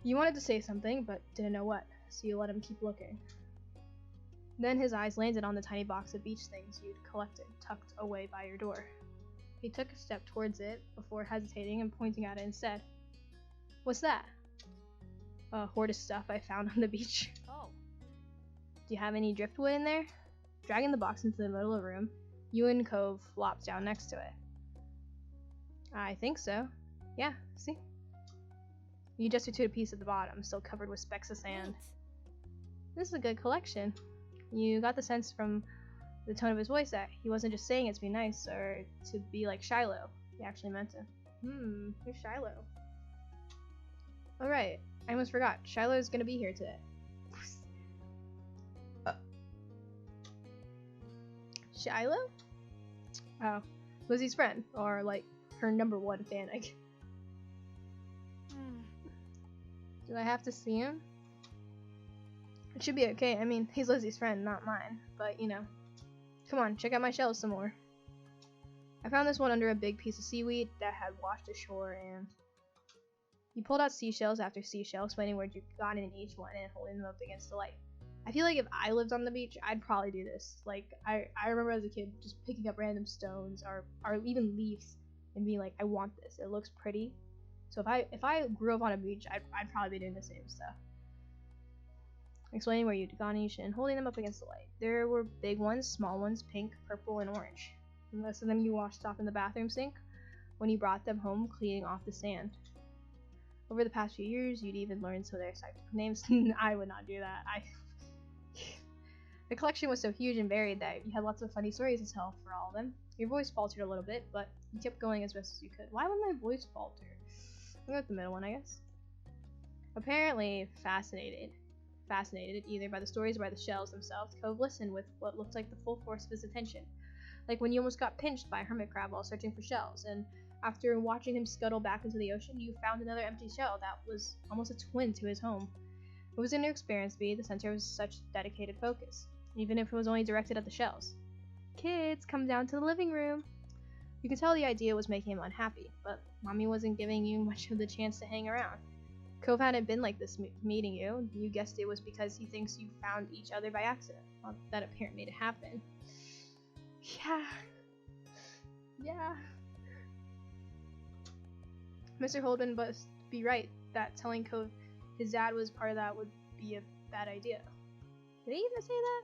You wanted to say something, but didn't know what, so you let him keep looking. Then his eyes landed on the tiny box of beach things you'd collected, tucked away by your door. He took a step towards it before hesitating and pointing at it and said, "What's that?" "A hoard of stuff I found on the beach." Oh. "Do you have any driftwood in there?" Dragging the box into the middle of the room, you and Cove flopped down next to it. "I think so. Yeah, see?" You gestured to a piece at the bottom, still covered with specks of sand. Neat. "This is a good collection." You got the sense from the tone of his voice that he wasn't just saying it to be nice or to be like Shiloh. He actually meant it. Who's Shiloh? Oh right, I almost forgot. Shiloh's gonna be here today. Shiloh? Oh, Lizzie's friend, or like her #1 fan, I guess. Do I have to see him? It should be okay. I mean, he's Lizzie's friend, not mine. But, you know. Come on, check out my shells some more. I found this one under a big piece of seaweed that had washed ashore, and you pulled out seashells after seashell, explaining where you got in each one and holding them up against the light. I feel like if I lived on the beach, I'd probably do this. Like, I remember as a kid just picking up random stones or even leaves and being like, I want this. It looks pretty. So if I grew up on a beach, I'd probably be doing the same stuff. Explaining where you'd gone each and holding them up against the light. There were big ones, small ones, pink, purple, and orange. And most of them you washed off in the bathroom sink when you brought them home, cleaning off the sand. Over the past few years, you'd even learned some of their scientific names. I would not do that. The collection was so huge and varied that you had lots of funny stories to tell for all of them. Your voice faltered a little bit, but you kept going as best as you could. Why would my voice falter? I'll go with the middle one, I guess. Apparently fascinated either by the stories or by the shells themselves, Cove listened with what looked like the full force of his attention. Like when you almost got pinched by a hermit crab while searching for shells, and after watching him scuttle back into the ocean, you found another empty shell that was almost a twin to his home. It was a new experience to be the center of such dedicated focus, even if it was only directed at the shells. "Kids, come down to the living room." You could tell the idea was making him unhappy, but Mommy wasn't giving you much of the chance to hang around. Cove hadn't been like this meeting you. You guessed it was because he thinks you found each other by accident. Well, that a parent made it happen. Yeah. Mr. Holden must be right that telling Cove his dad was part of that would be a bad idea. Did he even say that?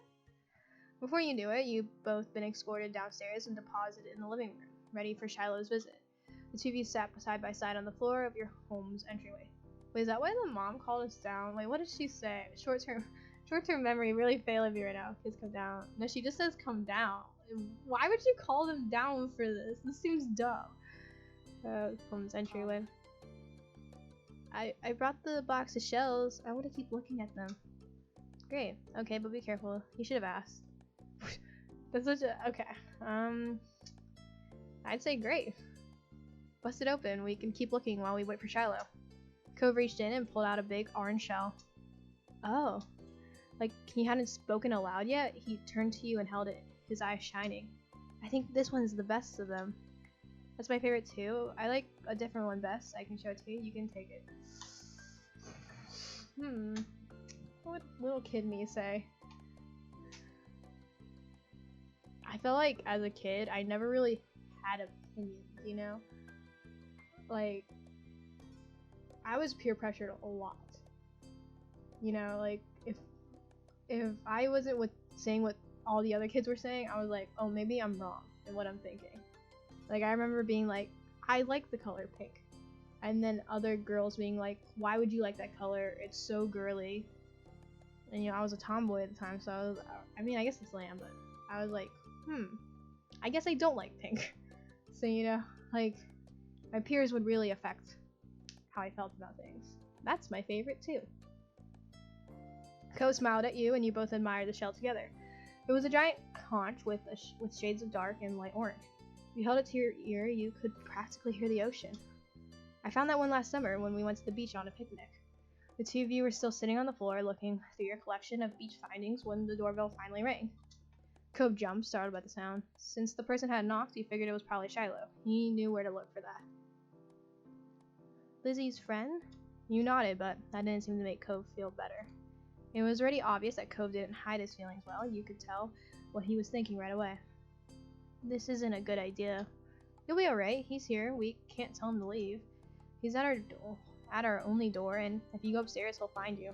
Before you knew it, you'd both been escorted downstairs and deposited in the living room, ready for Shiloh's visit. The two of you sat side by side on the floor of your home's entryway. Wait, is that why the mom called us down? Like, what did she say? Short-term memory really failing me right now. Kids, come down. No, she just says come down. Why would you call them down for this? This seems dumb. Home's entryway. I brought the box of shells. I want to keep looking at them. Great. Okay, but be careful. You should have asked. That's such a... Okay. I'd say great. Bust it open. We can keep looking while we wait for Shiloh. Cove reached in and pulled out a big orange shell. Oh. Like, he hadn't spoken aloud yet, he turned to you and held it, his eyes shining. I think this one's the best of them. That's my favorite too. I like a different one best. I can show it to you. You can take it. What would little kid me say? I felt like as a kid, I never really had opinions, you know? Like, I was peer pressured a lot. You know, like, if I wasn't saying what all the other kids were saying, I was like, oh, maybe I'm wrong in what I'm thinking. Like, I remember being like, I like the color pink. And then other girls being like, why would you like that color? It's so girly. And, you know, I was a tomboy at the time, so I mean, I guess it's lamb, but I was like, I guess I don't like pink. So, you know, like, my peers would really affect how I felt about things. That's my favorite, too. Ko smiled at you, and you both admired the shell together. It was a giant conch with shades of dark and light orange. If you held it to your ear, you could practically hear the ocean. I found that one last summer when we went to the beach on a picnic. The two of you were still sitting on the floor looking through your collection of beach findings when the doorbell finally rang. Cove jumped, startled by the sound. Since the person had knocked, he figured it was probably Shiloh. He knew where to look for that. Lizzie's friend? You nodded, but that didn't seem to make Cove feel better. It was already obvious that Cove didn't hide his feelings well. You could tell what he was thinking right away. This isn't a good idea. You'll be alright. He's here. We can't tell him to leave. He's at our only door, and if you go upstairs, he'll find you.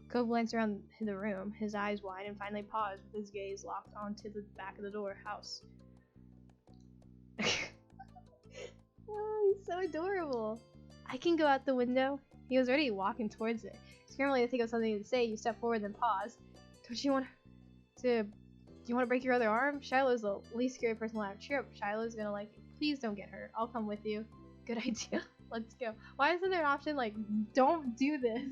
Cove glanced around the room, his eyes wide, and finally paused with his gaze locked onto the back of the house. Oh, he's so adorable. I can go out the window. He was already walking towards it. Scrambling to think of something to say, you step forward then pause. Do you want to break your other arm? Shiloh's the least scary person alive. Cheer up, Shiloh's gonna like you. Please don't get hurt. I'll come with you. Good idea. Let's go. Why isn't there an option like, don't do this?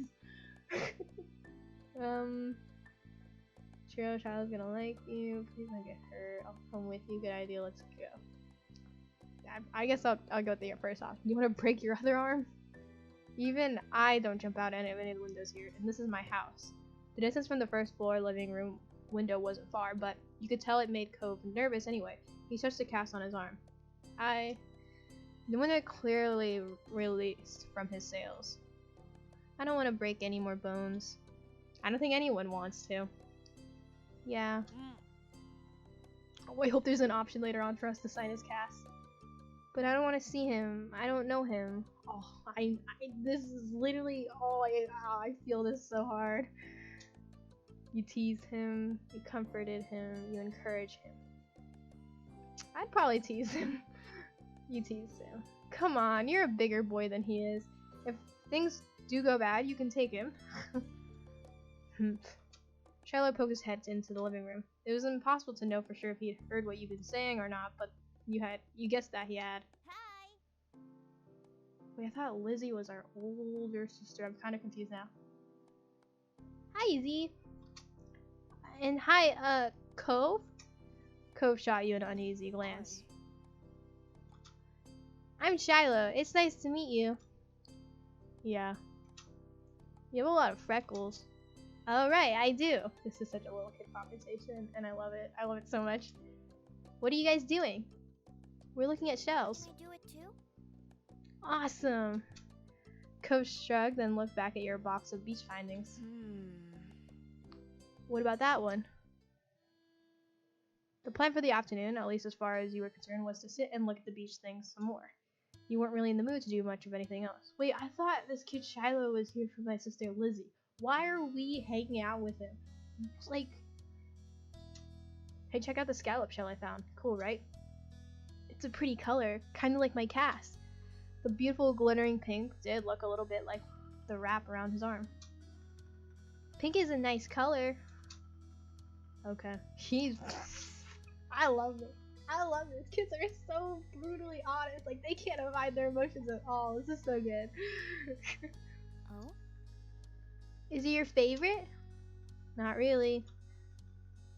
Cheer up, Shiloh's gonna like you. Please don't get hurt. I'll come with you. Good idea. Let's go. I guess I'll go with the first option. Do you want to break your other arm? Even I don't jump out any of the windows here, and this is my house. The distance from the first floor living room window wasn't far, but you could tell it made Cove nervous anyway. He starts to cast on his arm. The window clearly released from his sails. I don't want to break any more bones. I don't think anyone wants to. Yeah. Oh, I hope there's an option later on for us to sign his cast. But I don't want to see him. I don't know him. Oh, this is literally, I feel this so hard. You teased him, you comforted him, you encouraged him. I'd probably tease him. You teased him. Come on, you're a bigger boy than he is. If things do go bad, you can take him. Shiloh poked his head into the living room. It was impossible to know for sure if he had heard what you'd been saying or not, but you guessed that he had. Hi. Wait, I thought Lizzie was our older sister. I'm kind of confused now. Hi, Z. And hi, Cove. Cove shot you an uneasy glance. I'm Shiloh. It's nice to meet you. Yeah. You have a lot of freckles. Oh, right, I do. This is such a little kid conversation, and I love it. I love it so much. What are you guys doing? We're looking at shells. Can I do it too? Awesome. Cove shrugged, then looked back at your box of beach findings. What about that one? The plan for the afternoon, at least as far as you were concerned, was to sit and look at the beach things some more. You weren't really in the mood to do much of anything else. Wait, I thought this kid Shiloh was here for my sister Lizzie. Why are we hanging out with him? It's like... Hey, check out the scallop shell I found. Cool, right? It's a pretty color, kind of like my cast. The beautiful glittering pink did look a little bit like the wrap around his arm. Pink is a nice color. Okay. I love it. I love this. Kids are so brutally honest. Like, they can't hide their emotions at all. This is so good. Oh? Is it your favorite? Not really.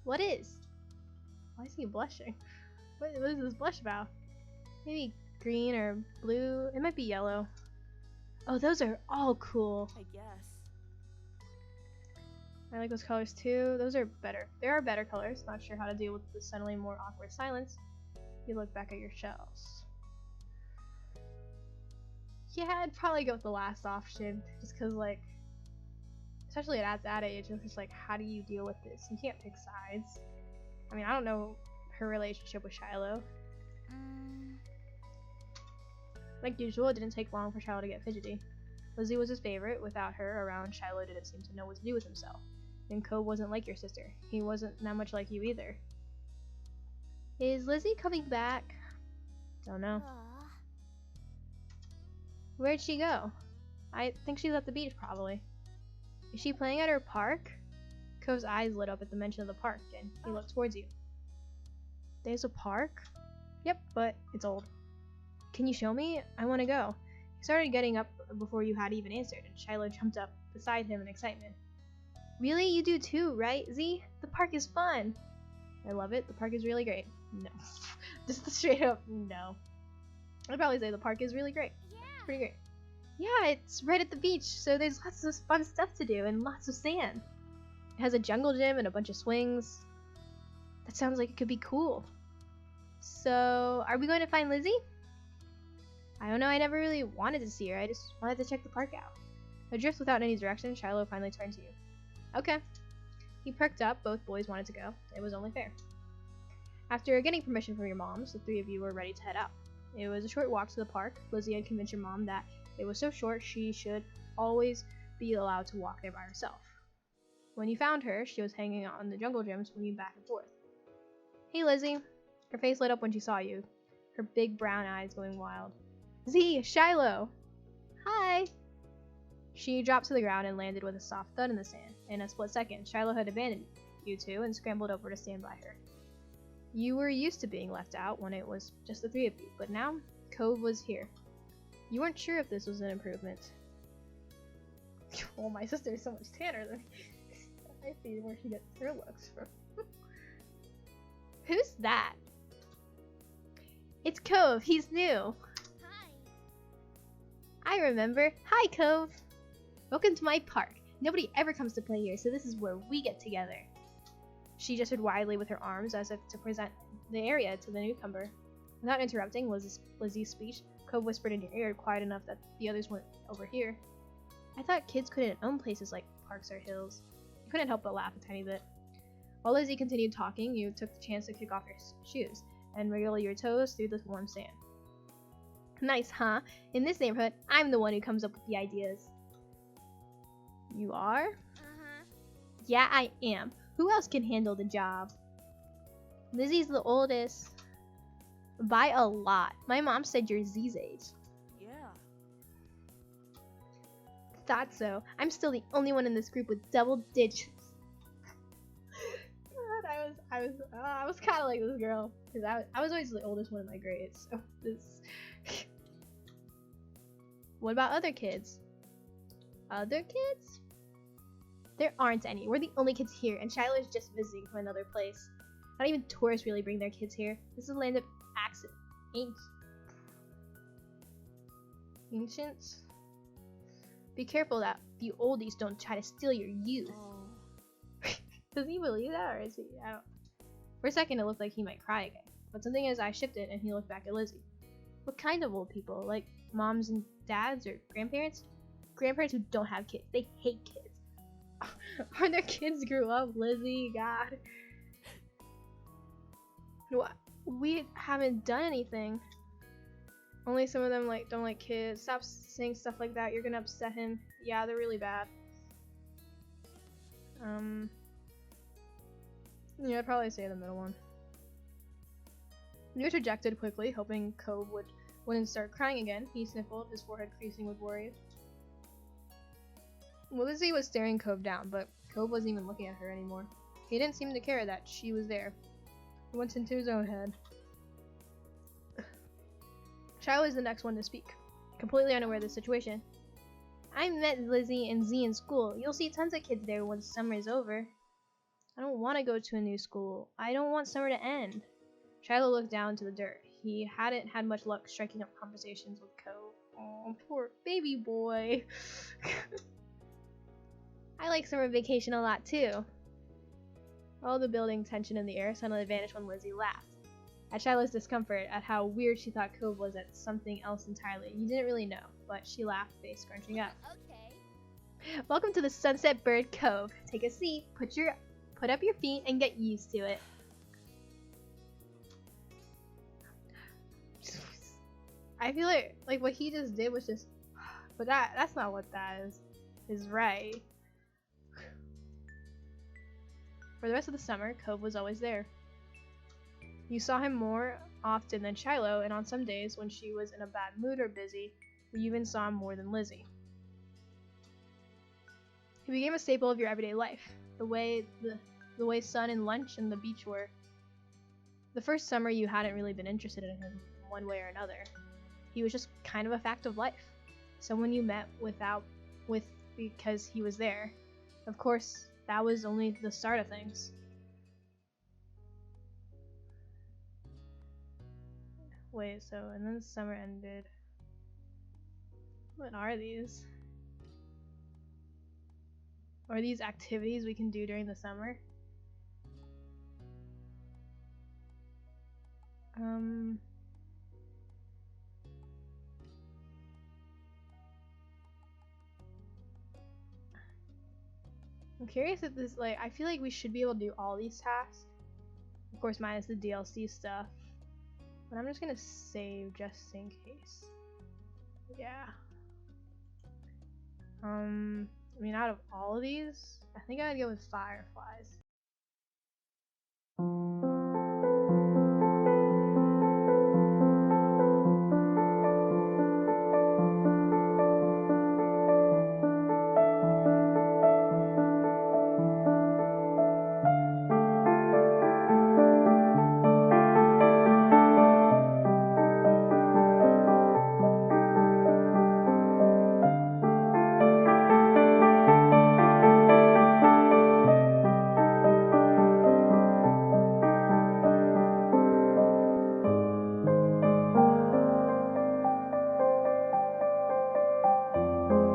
What is? Why is he blushing? What is this blush about? Maybe green or blue? It might be yellow. Oh, those are all cool. I guess. I like those colors too. Those are better. There are better colors. Not sure how to deal with the suddenly more awkward silence. You look back at your shells. Yeah, I'd probably go with the last option. Just because, like, especially at that age, it's just like, how do you deal with this? You can't pick sides. I mean, I don't know her relationship with Shiloh. Like usual, it didn't take long for Shiloh to get fidgety. Lizzie was his favorite. Without her around, Shiloh didn't seem to know what to do with himself. And Cove wasn't like your sister. He wasn't that much like you either. Is Lizzie coming back? Don't know. Where'd she go? I think she's at the beach, probably. Is she playing at her park? Cove's eyes lit up at the mention of the park, and he looked towards you. There's a park? Yep, but it's old. Can you show me? I want to go. He started getting up before you had even answered, and Shiloh jumped up beside him in excitement. Really? You do too, right, Z? The park is fun. I love it. The park is really great. No. Just straight up, no. I'd probably say the park is really great. Yeah. It's pretty great. Yeah, it's right at the beach, so there's lots of fun stuff to do and lots of sand. It has a jungle gym and a bunch of swings. That sounds like it could be cool. So, are we going to find Lizzie? I don't know, I never really wanted to see her. I just wanted to check the park out. Adrift without any direction, Shiloh finally turned to you. Okay. He perked up. Both boys wanted to go. It was only fair. After getting permission from your moms, the three of you were ready to head out. It was a short walk to the park. Lizzie had convinced your mom that it was so short she should always be allowed to walk there by herself. When you found her, she was hanging out in the jungle gym, swinging back and forth. Hey, Lizzie. Her face lit up when she saw you, her big brown eyes going wild. Z, Shiloh! Hi! She dropped to the ground and landed with a soft thud in the sand. In a split second, Shiloh had abandoned you two and scrambled over to stand by her. You were used to being left out when it was just the three of you, but now Cove was here. You weren't sure if this was an improvement. Well, my sister is so much tanner than me. I see where she gets her looks from. Who's that? It's Cove. He's new. Hi. I remember. Hi, Cove. Welcome to my park. Nobody ever comes to play here, so this is where we get together. She gestured widely with her arms as if to present the area to the newcomer. Without interrupting Lizzie's speech, Cove whispered in your ear, quiet enough that the others wouldn't overhear. I thought kids couldn't own places like parks or hills. You couldn't help but laugh a tiny bit. While Lizzie continued talking, you took the chance to kick off your shoes and wriggle your toes through the warm sand. Nice, huh? In this neighborhood, I'm the one who comes up with the ideas. You are? Uh-huh. Yeah, I am. Who else can handle the job? Lizzie's the oldest. By a lot. My mom said you're Z's age. Yeah. Thought so. I'm still the only one in this group with double digits. God, I was kind of like this girl because I was always the oldest one in my grade. So this. What about other kids? Other kids? There aren't any. We're the only kids here, and Shiloh's just visiting from another place. Not even tourists really bring their kids here. This is a land of ancients. Be careful that the oldies don't try to steal your youth. Oh. Does he believe that, or is he? I don't. For a second, it looked like he might cry again. But something as I shifted, and he looked back at Lizzie. What kind of old people? Like moms and dads or grandparents? Grandparents who don't have kids. They hate kids. Or their kids grew up, Lizzie. God. What? We haven't done anything. Only some of them don't like kids. Stop saying stuff like that. You're gonna upset him. Yeah, they're really bad. Yeah, I'd probably say the middle one. You interjected quickly, hoping Cove wouldn't start crying again. He sniffled, his forehead creasing with worry. Well, Lizzie was staring Cove down, but Cove wasn't even looking at her anymore. He didn't seem to care that she was there. He went into his own head. Shiloh is the next one to speak, completely unaware of the situation. I met Lizzie and Z in school. You'll see tons of kids there once summer is over. I don't want to go to a new school. I don't want summer to end. Shiloh looked down to the dirt. He hadn't had much luck striking up conversations with Cove. Oh, poor baby boy. I like summer vacation a lot too. All the building tension in the air suddenly vanished when Lizzie laughed. At Shiloh's discomfort at how weird she thought Cove was at something else entirely. You didn't really know, but she laughed, face scrunching up. Okay. Welcome to the Sunset Bird Cove. Take a seat, put up your feet, and get used to it. I feel like what he just did was just, but that's not what that is right. For the rest of the summer, Cove was always there. You saw him more often than Shiloh, and on some days when she was in a bad mood or busy, you even saw him more than Lizzie. He became a staple of your everyday life, the way sun and lunch and the beach were. The first summer you hadn't really been interested in him one way or another. He was just kind of a fact of life. Someone you met because he was there. Of course, that was only the start of things. Wait, so, and then the summer ended. What are these? Are these activities we can do during the summer? I'm curious if this, like, I feel like we should be able to do all these tasks. Of course, minus the DLC stuff. But I'm just gonna save just in case. Yeah. I mean, out of all of these, I think I'd go with fireflies.